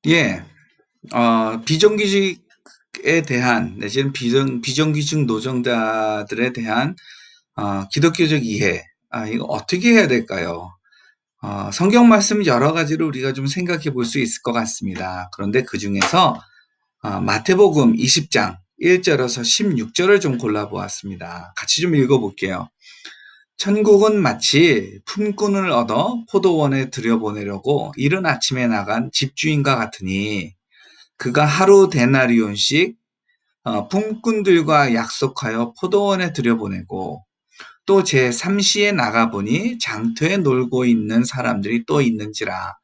예, 비정규직에 대한, 내지는 비정규직 노동자들에 대한, 기독교적 이해, 이거 어떻게 해야 될까요? 성경 말씀 여러 가지로 우리가 좀 생각해 볼 수 있을 것 같습니다. 그런데 그 중에서, 마태복음 20장 1절에서 16절을 좀 골라보았습니다. 같이 좀 읽어볼게요. 천국은 마치 품꾼을 얻어 포도원에 들여보내려고 이른 아침에 나간 집주인과 같으니 그가 하루 데나리온씩 품꾼들과 약속하여 포도원에 들여보내고 또 제3시에 나가보니 장터에 놀고 있는 사람들이 또 있는지라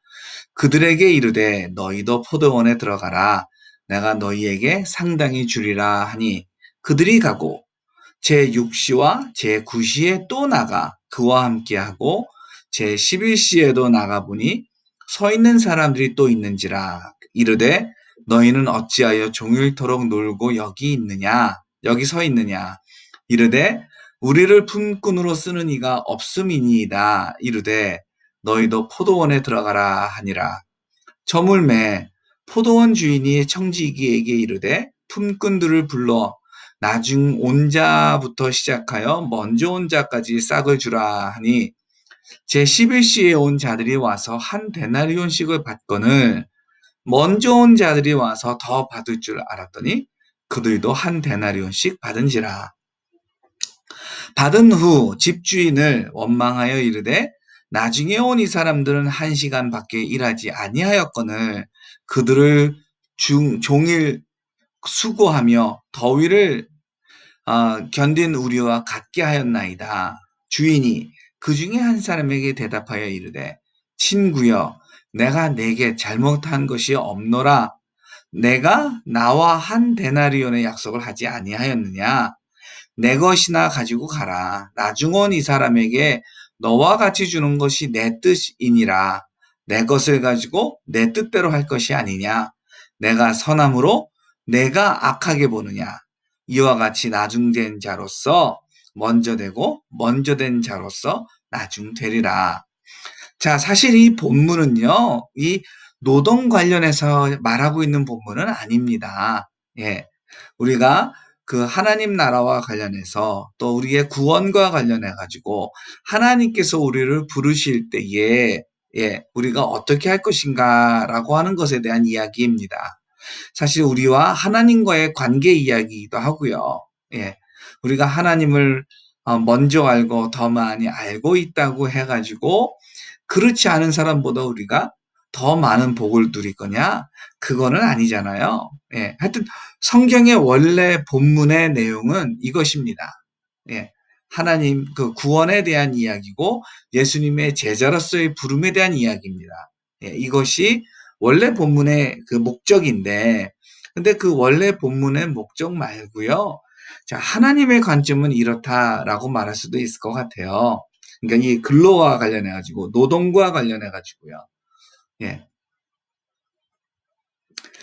그들에게 이르되 너희도 포도원에 들어가라 내가 너희에게 상당히 주리라 하니 그들이 가고 제6시와 제9시에 또 나가 그와 함께하고 제11시에도 나가보니 서 있는 사람들이 또 있는지라 이르되 너희는 어찌하여 종일토록 놀고 여기 서 있느냐 이르되 우리를 품꾼으로 쓰는 이가 없음이니이다 이르되 너희도 포도원에 들어가라 하니라 저물매 포도원 주인이 청지기에게 이르되 품꾼들을 불러 나중 온 자부터 시작하여 먼저 온 자까지 싹을 주라 하니 제11시에 온 자들이 와서 한 데나리온씩을 받거늘 먼저 온 자들이 와서 더 받을 줄 알았더니 그들도 한 데나리온씩 받은지라. 받은 후 집주인을 원망하여 이르되 나중에 온 이 사람들은 1시간밖에 일하지 아니하였거늘 그들을 종일 수고하며 더위를 견딘 우리와 같게 하였나이다. 주인이 그 중에 한 사람에게 대답하여 이르되 친구여 내가 네게 잘못한 것이 없노라 내가 나와 한 데나리온의 약속을 하지 아니하였느냐 내 것이나 가지고 가라. 나중 온 이 사람에게 너와 같이 주는 것이 내 뜻이니라. 내 것을 가지고 내 뜻대로 할 것이 아니냐. 내가 선함으로 내가 악하게 보느냐. 이와 같이 나중된 자로서 먼저 되고 먼저 된 자로서 나중 되리라. 자, 사실 이 본문은요. 이 노동 관련해서 말하고 있는 본문은 아닙니다. 예. 우리가 그 하나님 나라와 관련해서 또 우리의 구원과 관련해 가지고 하나님께서 우리를 부르실 때에 우리가 어떻게 할 것인가라고 하는 것에 대한 이야기입니다. 사실 우리와 하나님과의 관계 이야기이기도 하고요. 예. 우리가 하나님을 먼저 알고 더 많이 알고 있다고 해 가지고 그렇지 않은 사람보다 우리가 더 많은 복을 누릴 거냐? 그거는 아니잖아요. 예. 하여튼 성경의 원래 본문의 내용은 이것입니다. 예. 하나님 그 구원에 대한 이야기고 예수님의 제자로서의 부름에 대한 이야기입니다. 예. 이것이 원래 본문의 그 목적인데 근데 그 원래 본문의 목적 말고요. 자, 하나님의 관점은 이렇다라고 말할 수도 있을 것 같아요. 그러니까 이 근로와 관련해 가지고 노동과 관련해 가지고요. 예.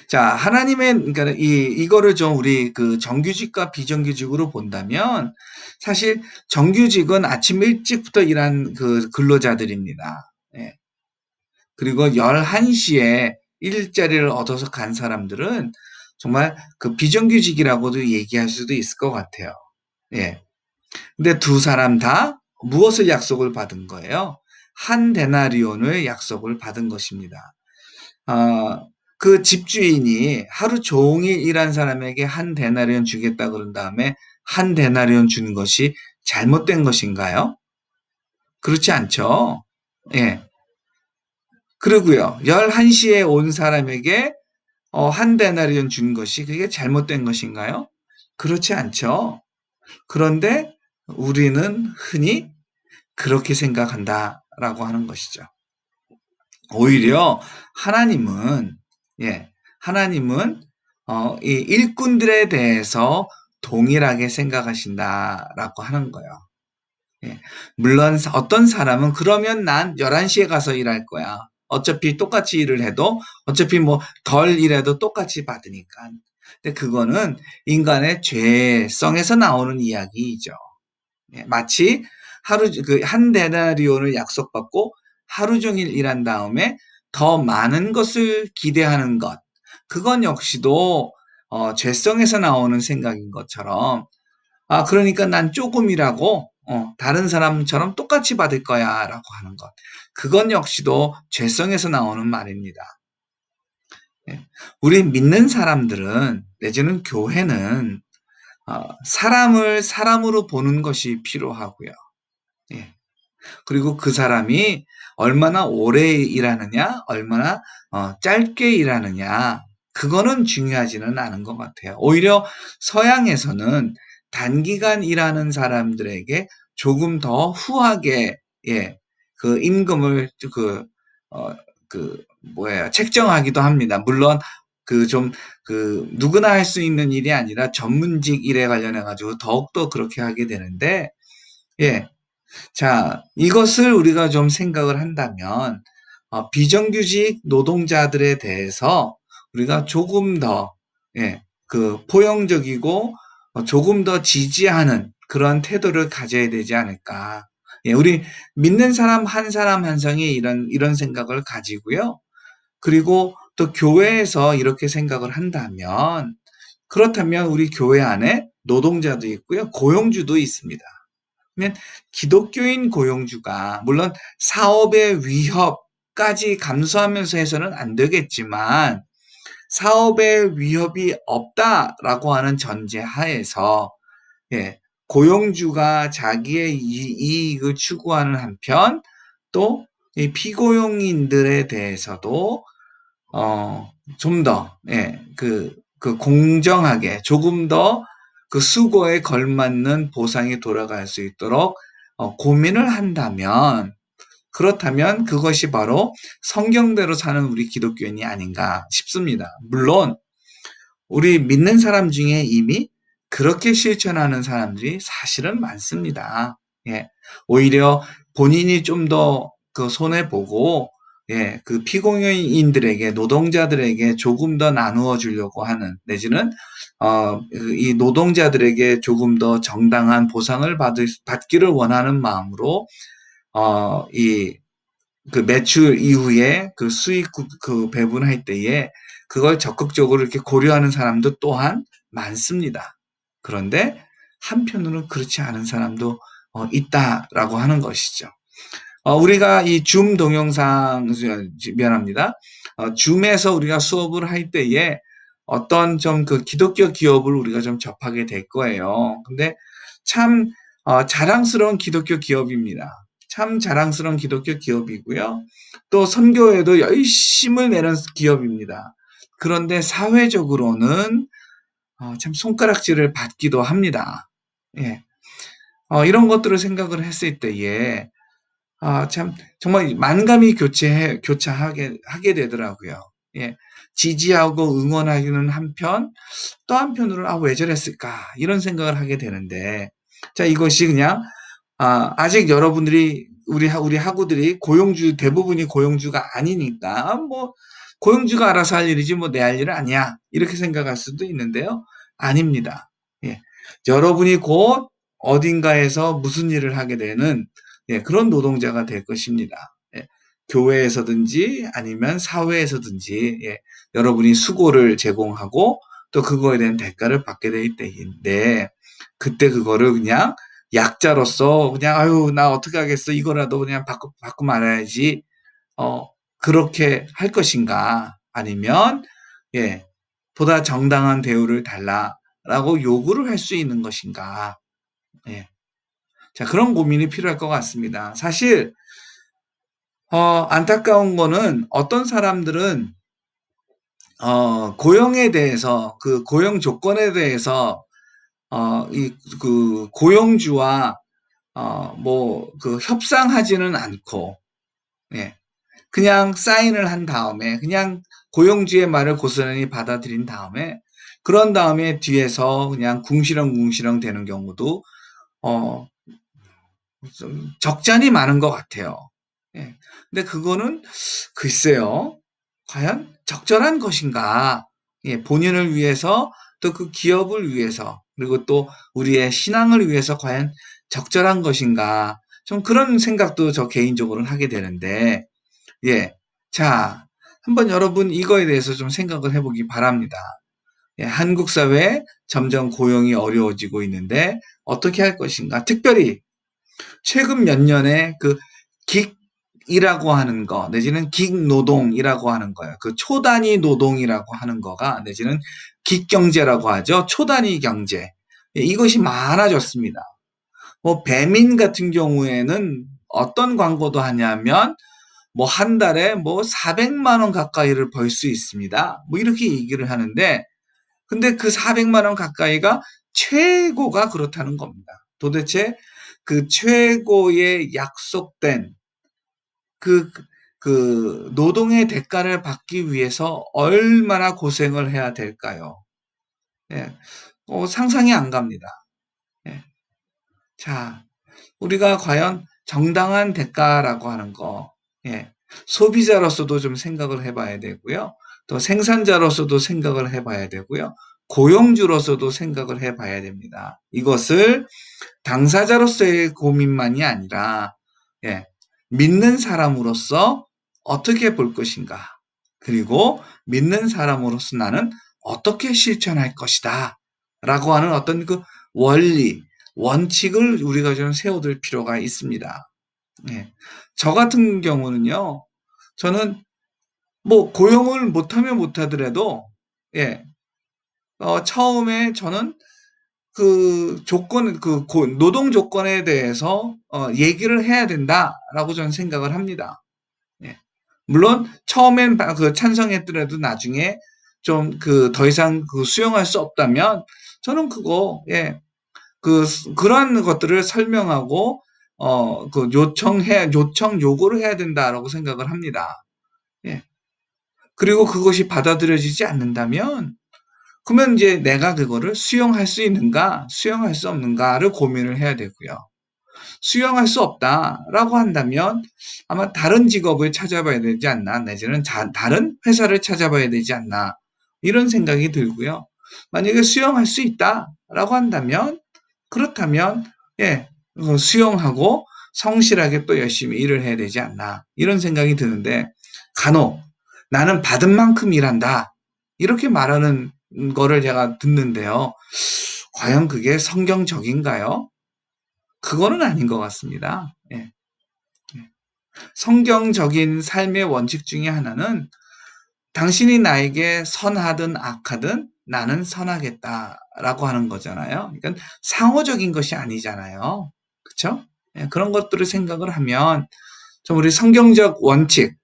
자, 하나님의 그러니까 이거를 좀 우리 그 정규직과 비정규직으로 본다면 사실 정규직은 아침 일찍부터 일한 그 근로자들입니다. 예. 그리고 11시에 일자리를 얻어서 간 사람들은 정말 그 비정규직이라고도 얘기할 수도 있을 것 같아요. 예. 근데 두 사람 다 무엇을 약속을 받은 거예요? 한 데나리온을 약속을 받은 것입니다. 그 집주인이 하루 종일 일한 사람에게 한 데나리온 주겠다 그런 다음에 한 데나리온 주는 것이 잘못된 것인가요? 그렇지 않죠. 예. 그러고요. 11시에 온 사람에게 한 데나리온 준 것이 그게 잘못된 것인가요? 그렇지 않죠. 그런데 우리는 흔히 그렇게 생각한다라고 하는 것이죠. 오히려 하나님은 하나님은 이 일꾼들에 대해서 동일하게 생각하신다라고 하는 거예요. 예. 물론 어떤 사람은 그러면 난 11시에 가서 일할 거야. 어차피 똑같이 일을 해도 어차피 뭐 덜 일해도 똑같이 받으니까. 근데 그거는 인간의 죄성에서 나오는 이야기이죠. 예, 마치 하루 그 한 데나리온을 약속받고 하루 종일 일한 다음에 더 많은 것을 기대하는 것, 그건 역시도 죄성에서 나오는 생각인 것처럼, 그러니까 난 조금이라고 다른 사람처럼 똑같이 받을 거야 라고 하는 것, 그건 역시도 죄성에서 나오는 말입니다. 예. 우리 믿는 사람들은, 내지는 교회는 사람을 사람으로 보는 것이 필요하고요. 예. 그리고 그 사람이 얼마나 오래 일하느냐, 얼마나 짧게 일하느냐, 그거는 중요하지는 않은 것 같아요. 오히려 서양에서는 단기간 일하는 사람들에게 조금 더 후하게, 예, 그 임금을 어, 책정하기도 합니다. 물론 누구나 할 수 있는 일이 아니라 전문직 일에 관련해 가지고 더욱더 그렇게 하게 되는데, 예. 자, 이것을 우리가 좀 생각을 한다면, 비정규직 노동자들에 대해서 우리가 조금 더, 예, 포용적이고, 조금 더 지지하는 그런 태도를 가져야 되지 않을까. 예, 우리 믿는 사람 한 사람 한 성이 이런 생각을 가지고요. 그리고 또 교회에서 이렇게 생각을 한다면, 그렇다면 우리 교회 안에 노동자도 있고요, 고용주도 있습니다. 그러면 기독교인 고용주가 물론 사업의 위협까지 감수하면서 해서는 안 되겠지만, 사업의 위협이 없다라고 하는 전제 하에서, 예, 고용주가 자기의 이익을 추구하는 한편, 또 이 피고용인들에 대해서도 좀 더, 예, 공정하게, 조금 더 그 수고에 걸맞는 보상이 돌아갈 수 있도록 고민을 한다면, 그렇다면 그것이 바로 성경대로 사는 우리 기독교인이 아닌가 싶습니다. 물론 우리 믿는 사람 중에 이미 그렇게 실천하는 사람들이 사실은 많습니다. 예. 오히려 본인이 좀 더 그 손해보고, 예, 그 피공인들에게, 노동자들에게 조금 더 나누어 주려고 하는, 내지는, 이 노동자들에게 조금 더 정당한 보상을 받기를 원하는 마음으로, 이 매출 이후에 그 수익 배분할 때에 그걸 적극적으로 이렇게 고려하는 사람도 또한 많습니다. 그런데 한편으로는 그렇지 않은 사람도 있다라고 하는 것이죠. 우리가 이 줌 동영상, 미안합니다. 줌에서 우리가 수업을 할 때에 어떤 좀 기독교 기업을 우리가 좀 접하게 될 거예요. 근데 참 자랑스러운 기독교 기업입니다. 참 자랑스러운 기독교 기업이고요. 또 선교에도 열심을 내는 기업입니다. 그런데 사회적으로는 참 손가락질을 받기도 합니다. 예. 이런 것들을 생각을 했을 때에 참 정말 만감이 교차하게 되더라고요. 예. 지지하고 응원하기는 한편, 또 한편으로는 왜 저랬을까 이런 생각을 하게 되는데, 자, 이것이 그냥 아직 여러분들이 우리 학우들이 대부분이 고용주가 아니니까 뭐 고용주가 알아서 할 일이지 뭐 내 할 일은 아니야 이렇게 생각할 수도 있는데요. 아닙니다. 예. 여러분이 곧 어딘가에서 무슨 일을 하게 되는, 예, 그런 노동자가 될 것입니다. 예. 교회에서든지 아니면 사회에서든지, 예, 여러분이 수고를 제공하고 또 그거에 대한 대가를 받게 될 때인데, 그때 그거를 그냥 약자로서 그냥 아유 나 어떻게 하겠어 이거라도 그냥 받고 말아야지, 그렇게 할 것인가, 아니면 예, 보다 정당한 대우를 달라라고 요구를 할 수 있는 것인가. 예. 자, 그런 고민이 필요할 것 같습니다. 사실 안타까운 거는 어떤 사람들은 고용에 대해서, 그 고용 조건에 대해서 고용주와 협상하지는 않고, 예, 그냥 사인을 한 다음에, 그냥 고용주의 말을 고스란히 받아들인 다음에, 그런 다음에 뒤에서 그냥 궁시렁궁시렁 되는 경우도 어, 좀 적잖이 많은 것 같아요. 예. 근데 그거는 글쎄요, 과연 적절한 것인가? 예, 본인을 위해서, 또 그 기업을 위해서, 그리고 또 우리의 신앙을 위해서 과연 적절한 것인가? 좀 그런 생각도 저 개인적으로는 하게 되는데, 예. 자, 한번 여러분 이거에 대해서 좀 생각을 해보기 바랍니다. 예, 한국 사회 점점 고용이 어려워지고 있는데 어떻게 할 것인가? 특별히 최근 몇 년에 그 긱이라고 하는 거, 내지는 긱노동이라고 하는 거예요. 그 초단위 노동이라고 하는 거가, 내지는 긱경제라고 하죠. 초단위 경제. 예, 이것이 많아졌습니다. 뭐, 배민 같은 경우에는 어떤 광고도 하냐면, 뭐, 한 달에 뭐, 400만 원 가까이를 벌 수 있습니다. 뭐, 이렇게 얘기를 하는데, 근데 그 400만 원 가까이가 최고가 그렇다는 겁니다. 도대체 그 최고의 약속된 그, 그 노동의 대가를 받기 위해서 얼마나 고생을 해야 될까요? 예, 상상이 안 갑니다. 예. 자, 우리가 과연 정당한 대가라고 하는 거, 예, 소비자로서도 좀 생각을 해봐야 되고요. 또 생산자로서도 생각을 해봐야 되고요. 고용주로서도 생각을 해봐야 됩니다. 이것을 당사자로서의 고민만이 아니라, 예, 믿는 사람으로서 어떻게 볼 것인가. 그리고 믿는 사람으로서 나는 어떻게 실천할 것이다. 라고 하는 어떤 그 원리, 원칙을 우리가 좀 세워둘 필요가 있습니다. 예. 저 같은 경우는요, 저는 뭐 고용을 못하면 못하더라도, 예, 처음에 저는 그 조건, 노동 조건에 대해서 얘기를 해야 된다라고 저는 생각을 합니다. 예. 물론 처음엔 그 찬성했더라도 나중에 좀 더 이상 그 수용할 수 없다면 저는 그거, 예, 그러한 것들을 설명하고 요청 요구를 해야 된다라고 생각을 합니다. 예. 그리고 그것이 받아들여지지 않는다면 그러면 이제 내가 그거를 수용할 수 있는가, 수용할 수 없는가를 고민을 해야 되고요. 수용할 수 없다라고 한다면 아마 다른 직업을 찾아봐야 되지 않나, 내지는 다른 회사를 찾아봐야 되지 않나, 이런 생각이 들고요. 만약에 수용할 수 있다라고 한다면, 그렇다면, 예, 수용하고 성실하게 또 열심히 일을 해야 되지 않나, 이런 생각이 드는데, 간혹 나는 받은 만큼 일한다. 이렇게 말하는 거를 제가 듣는데요. 과연 그게 성경적인가요? 그거는 아닌 것 같습니다. 예. 성경적인 삶의 원칙 중에 하나는 당신이 나에게 선하든 악하든 나는 선하겠다라고 하는 거잖아요. 그러니까 상호적인 것이 아니잖아요. 그렇죠? 예, 그런 것들을 생각을 하면 좀 우리 성경적 원칙을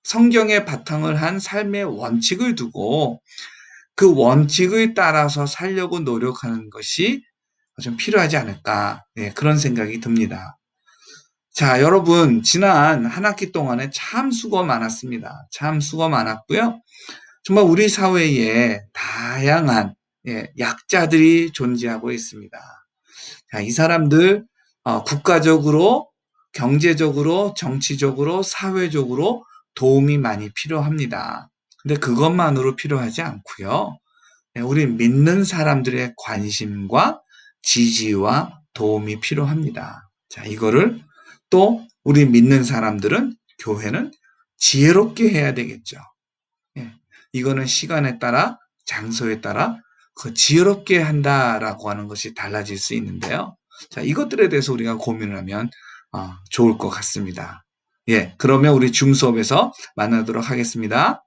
성경에 바탕을 한 삶의 원칙을 두고 그 원칙을 따라서 살려고 노력하는 것이 좀 필요하지 않을까, 예, 그런 생각이 듭니다. 자, 여러분, 지난 한 학기 동안에 참 수고 많았습니다. 참 수고 많았고요. 정말 우리 사회에 다양한, 예, 약자들이 존재하고 있습니다. 자, 이 사람들 국가적으로, 경제적으로, 정치적으로, 사회적으로 도움이 많이 필요합니다. 근데 그것만으로 필요하지 않고요. 예, 우리 믿는 사람들의 관심과 지지와 도움이 필요합니다. 자, 이거를 또 우리 믿는 사람들은, 교회는 지혜롭게 해야 되겠죠. 예, 이거는 시간에 따라, 장소에 따라 그 지혜롭게 한다라고 하는 것이 달라질 수 있는데요. 자, 이것들에 대해서 우리가 고민을 하면 좋을 것 같습니다. 예, 그러면 우리 줌 수업에서 만나도록 하겠습니다.